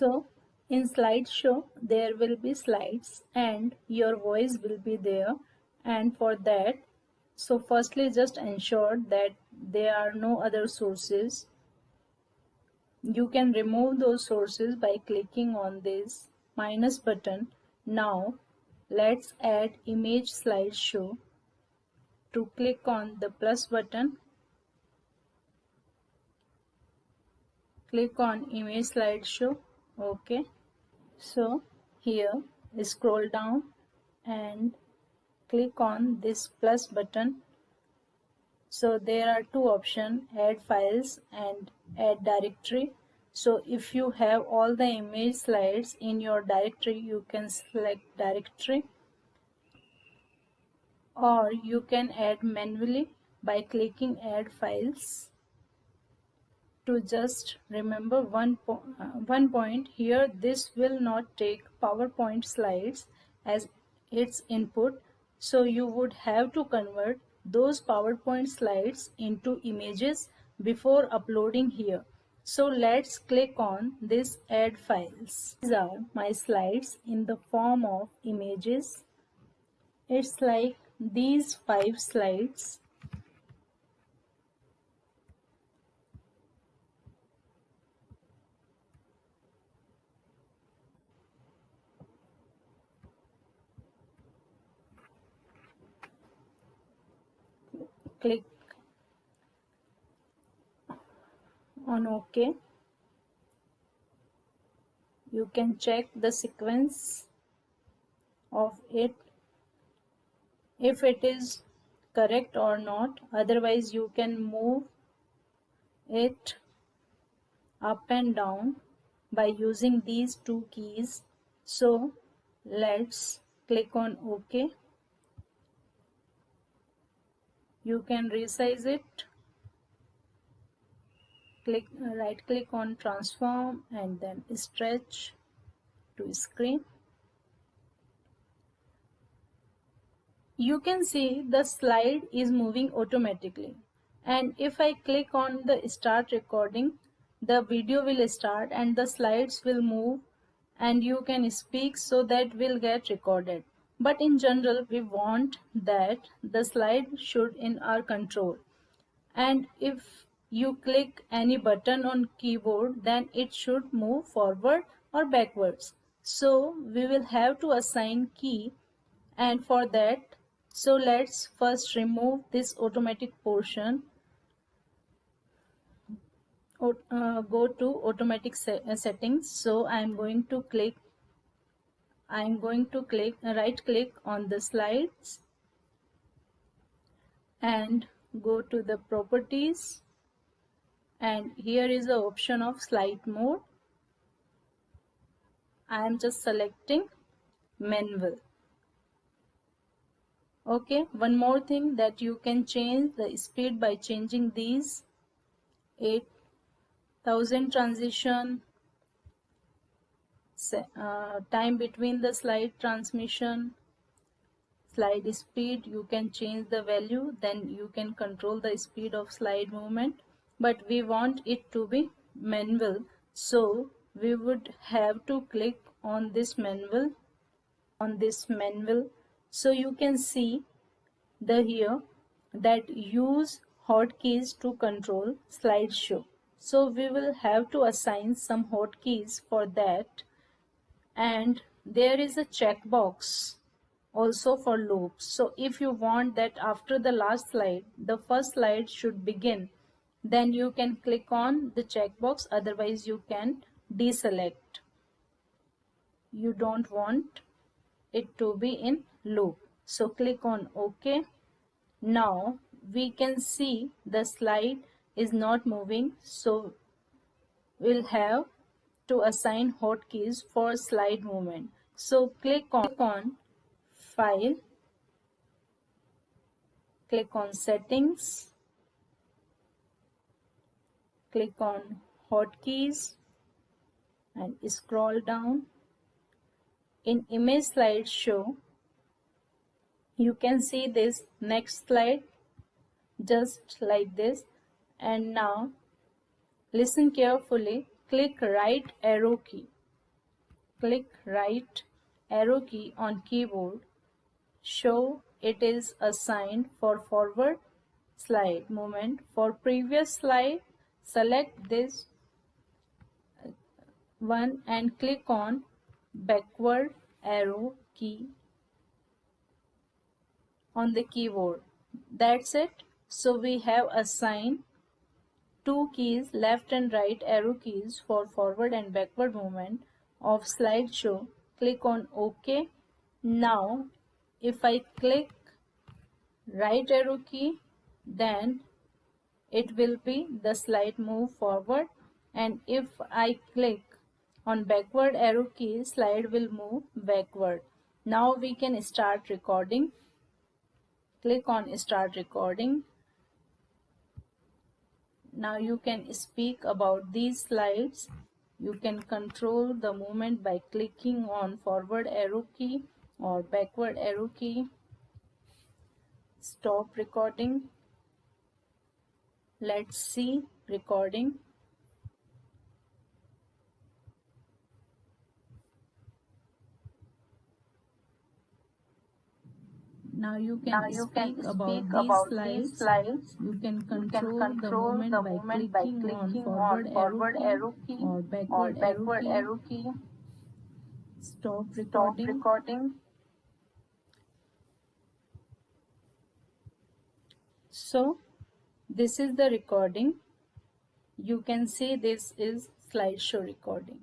So in slideshow there will be slides and your voice will be there, and for that, so firstly just ensure that there are no other sources. You can remove those sources by clicking on this minus button. Now let's add image slideshow. To click on the plus button, click on image slideshow. Okay, so here scroll down and click on this plus button. So there are two options, add files and add directory. So if you have all the image slides in your directory, you can select directory, or you can add manually by clicking add files. To just remember one point here, this will not take PowerPoint slides as its input, so you would have to convert those PowerPoint slides into images before uploading here. So let's click on this add files. These are my slides in the form of images. It's like these 5 slides. Click on OK. You can check the sequence of it if it is correct or not. Otherwise you can move it up and down by using these two keys. So let's click on OK. You can resize it. Right click on transform and then stretch to screen. You can see the slide is moving automatically, and if I click on the start recording, the video will start and the slides will move and you can speak, so that will get recorded. But in general we want that the slide should in our control, and if you click any button on keyboard then it should move forward or backwards. So we will have to assign key, and for that, so let's first remove this automatic portion. Go to automatic settings. So I'm going to click right click on the slides and go to the properties, and here is the option of slide mode. I am just selecting manual. Okay, one more thing, that you can change the speed by changing these 8000 transition, time between the slide transmission, slide speed. You can change the value, then you can control the speed of slide movement, but we want it to be manual, so we would have to click on this manual. So you can see the here that use hotkeys to control slideshow. So we will have to assign some hotkeys for that, and there is a checkbox also for loops. So if you want that after the last slide the first slide should begin, then you can click on the checkbox, otherwise you can deselect. You don't want it to be in loop, so click on OK. Now we can see the slide is not moving, so we'll have to assign hotkeys for slide movement. So click on File, click on Settings, click on Hotkeys and scroll down. In Image Slideshow, you can see this next slide just like this, and now listen carefully, click right arrow key. click right arrow key on keyboard, show it is assigned for forward slide movement. For previous slide, select this one and click on backward arrow key on the keyboard. That's it. So we have assigned two keys, left and right arrow keys, for forward and backward movement of slideshow. Click on OK. Now if I click right arrow key, then it will be the slide move forward, and if I click on backward arrow key, slide will move backward. Now we can start recording. Click on start recording. Now you can speak about these slides. You can control the movement by clicking on forward arrow key or backward arrow key. Stop recording. Let's see recording. Now you can speak about these slides. You can control the movement by clicking on forward arrow key or backward arrow key. Stop recording. So this is the recording. You can see this is slideshow recording.